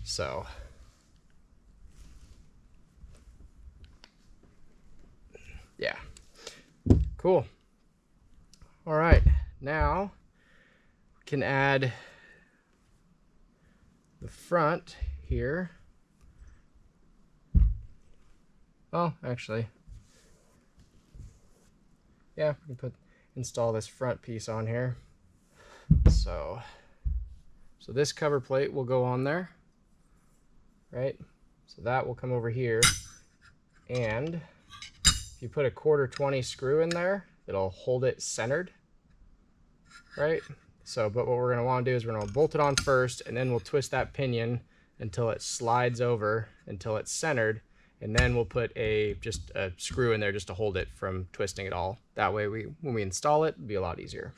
So yeah, cool. All right, now we can add the front here. Oh, actually, yeah, we can install this front piece on here. So this cover plate will go on there, right? So that will come over here, and if you put a 1/4-20 screw in there, it'll hold it centered, right? So, but what we're going to want to do is we're going to bolt it on first, and then we'll twist that pinion until it slides over until it's centered, and then we'll put just a screw in there just to hold it from twisting it all. That way, when we install it, it'll be a lot easier.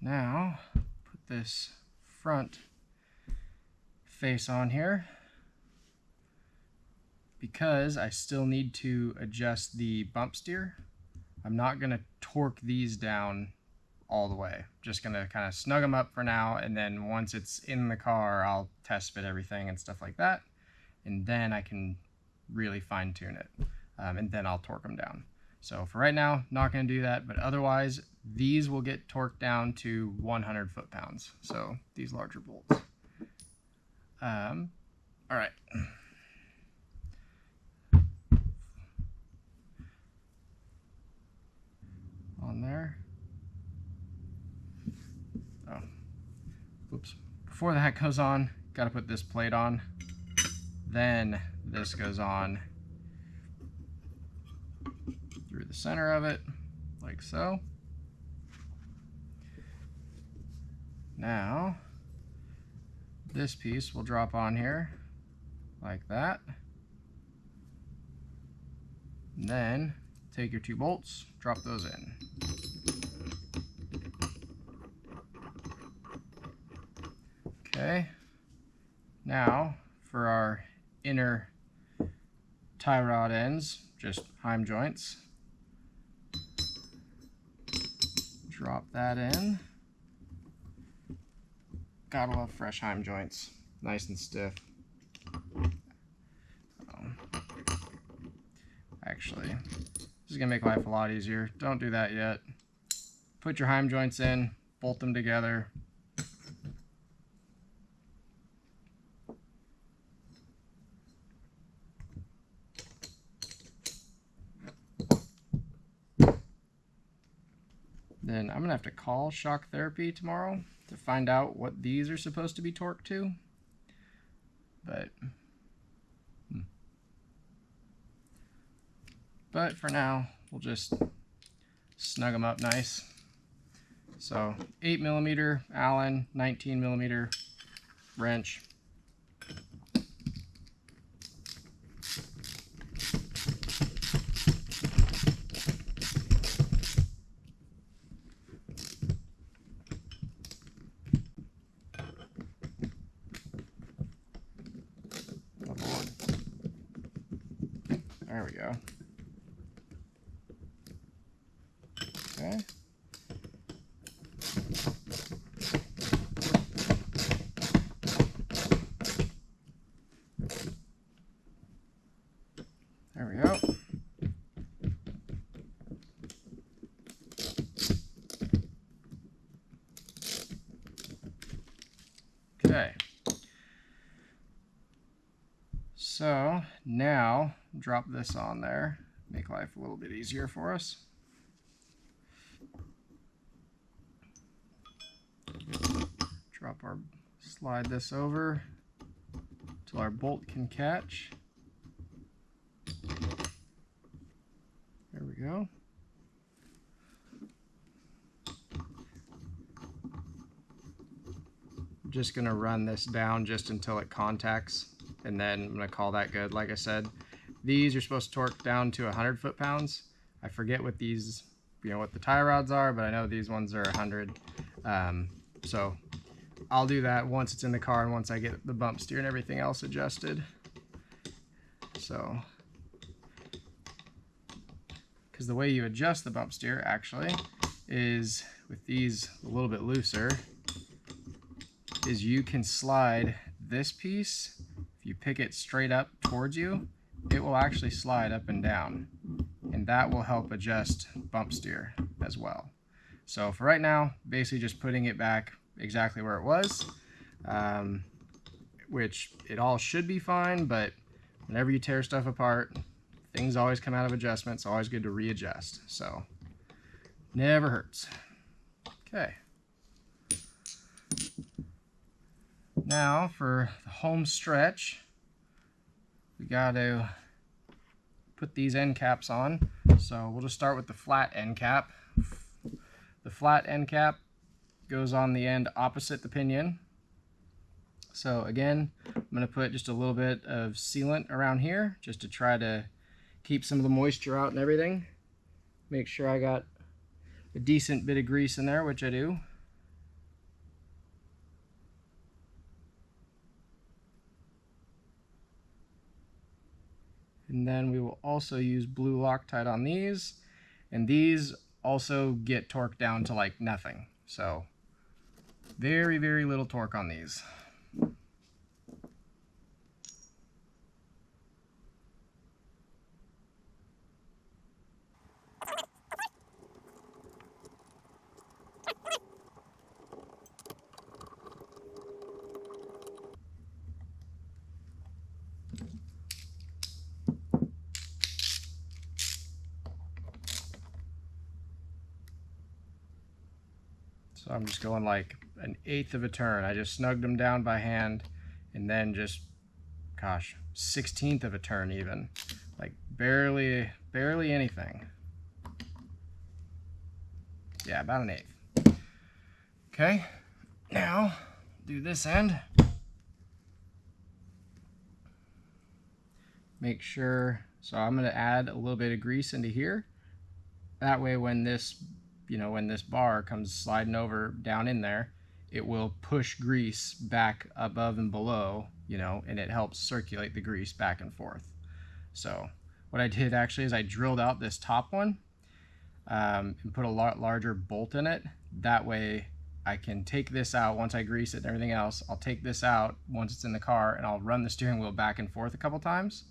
Now, put this front face on here, because I still need to adjust the bump steer. I'm not going to torque these down all the way. Just going to kind of snug them up for now, and then once it's in the car, I'll test fit everything and stuff like that, and then I can really fine tune it, and then I'll torque them down. So for right now, not going to do that, but otherwise, these will get torqued down to 100 foot-pounds, so these larger bolts. All right. On there. Oh, oops. Before that goes on, got to put this plate on. Then this goes on through the center of it, like so. Now, this piece will drop on here, like that. And then take your 2 bolts, drop those in. Okay, now for our inner tie rod ends, just heim joints. Drop that in. Gotta love fresh heim joints, nice and stiff. Actually, this is gonna make life a lot easier. Don't do that yet. Put your heim joints in, bolt them together. Then I'm gonna have to call Shock Therapy tomorrow to find out what these are supposed to be torqued to. But for now, we'll just snug them up nice. So 8mm Allen, 19mm wrench. There we go. Okay. There we go. Okay. So now drop this on there, make life a little bit easier for us. Slide this over till our bolt can catch. There we go. I'm just going to run this down just until it contacts, and then I'm going to call that good. Like I said, these are supposed to torque down to 100 foot-pounds. I forget what these, what the tie rods are, but I know these ones are 100. So I'll do that once it's in the car and once I get the bump steer and everything else adjusted. So, because the way you adjust the bump steer actually is with these a little bit looser, is you can slide this piece. If you pick it straight up towards you, it will actually slide up and down, and that will help adjust bump steer as well. So for right now, basically just putting it back exactly where it was, which it all should be fine, but whenever you tear stuff apart, things always come out of adjustment. It's always good to readjust. So never hurts. Okay. Now for the home stretch, we got to put these end caps on. So we'll just start with the flat end cap. The flat end cap goes on the end opposite the pinion. So again, I'm going to put just a little bit of sealant around here just to try to keep some of the moisture out and everything. Make sure I got a decent bit of grease in there, which I do. And then we will also use blue Loctite on these, and these also get torqued down to like nothing. So very, very little torque on these. So I'm just going like 1/8 of a turn. I just snugged them down by hand, and then just, gosh, 1/16 of a turn even. Like barely anything. Yeah, about 1/8. Okay, now do this end. Make sure, so I'm going to add a little bit of grease into here. That way when this, when this bar comes sliding over down in there, it will push grease back above and below, and it helps circulate the grease back and forth. So what I did actually is I drilled out this top one and put a lot larger bolt in it. That way I can take this out once I grease it and everything else. I'll take this out once it's in the car, and I'll run the steering wheel back and forth a couple times,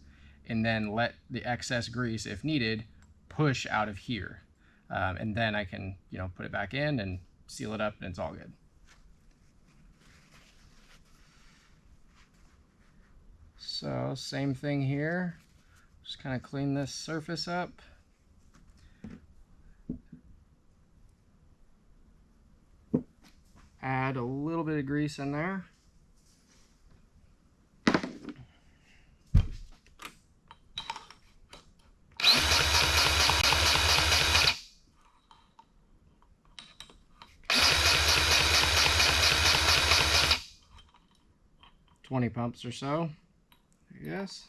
and then let the excess grease, if needed, push out of here. And then I can, put it back in and seal it up, and it's all good. So same thing here. Just kind of clean this surface up. Add a little bit of grease in there. $20 pumps or so, I guess.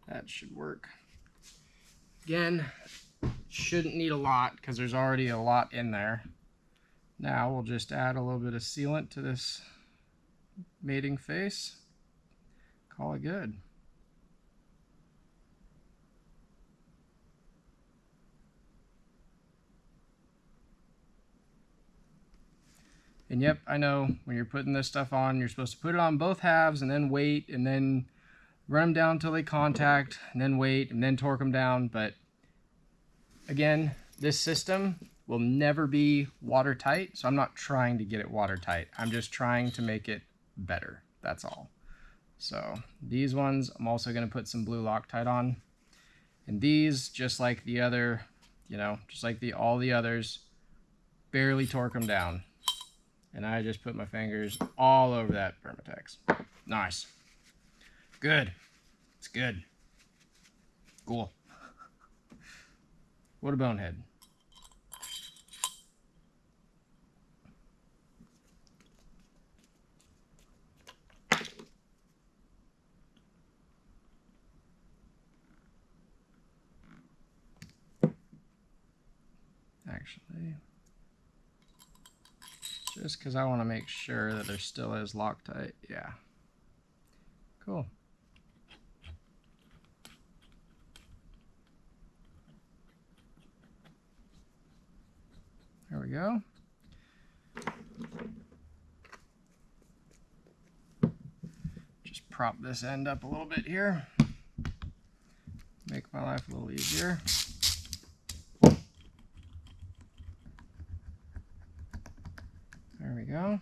That should work. Again, shouldn't need a lot because there's already a lot in there. Now we'll just add a little bit of sealant to this mating face. Call it good. And yep, I know when you're putting this stuff on, you're supposed to put it on both halves and then wait, and then run them down until they contact, and then wait, and then torque them down. But again, this system will never be watertight, so I'm not trying to get it watertight. I'm just trying to make it better. That's all. So these ones, I'm also going to put some blue Loctite on. And these, just like the other, just like all the others, barely torque them down. And I just put my fingers all over that Permatex. Nice. Good. It's good. Cool. What a bonehead. Actually, just because I want to make sure that there still is Loctite. Yeah. Cool. There we go. prop this end up a little bit here. Make my life a little easier. There we go.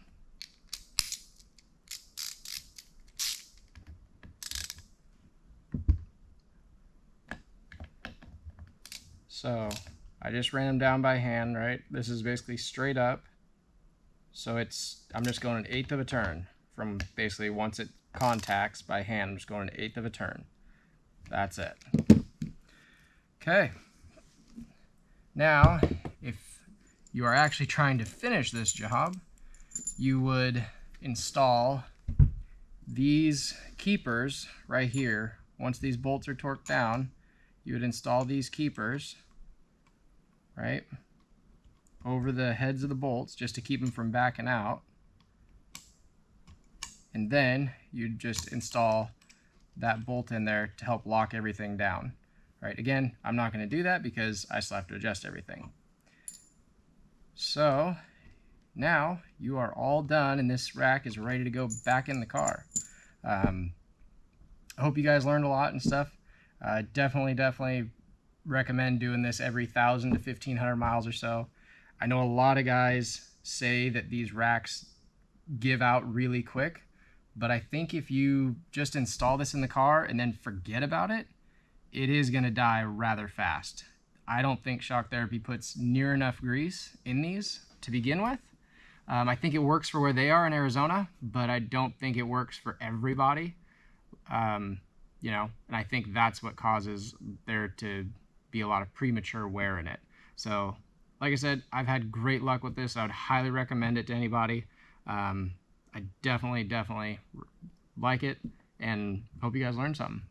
So I just ran them down by hand, right? This is basically straight up. So I'm just going 1/8 of a turn from basically once it contacts by hand, I'm just going 1/8 of a turn. That's it. Okay. Now, if you are actually trying to finish this job, you would install these keepers right here. Once these bolts are torqued down, you would install these keepers, right, over the heads of the bolts just to keep them from backing out. And then you'd just install that bolt in there to help lock everything down. Right, again, I'm not going to do that because I still have to adjust everything. So now you are all done and this rack is ready to go back in the car. I hope you guys learned a lot and stuff. Definitely recommend doing this every 1,000 to 1,500 miles or so. I know a lot of guys say that these racks give out really quick, but I think if you just install this in the car and then forget about it, it is going to die rather fast. I don't think Shock Therapy puts near enough grease in these to begin with. I think it works for where they are in Arizona, but I don't think it works for everybody. You know, and I think that's what causes there to be a lot of premature wear in it. So, like I said, I've had great luck with this. I would highly recommend it to anybody. I definitely like it and hope you guys learned something.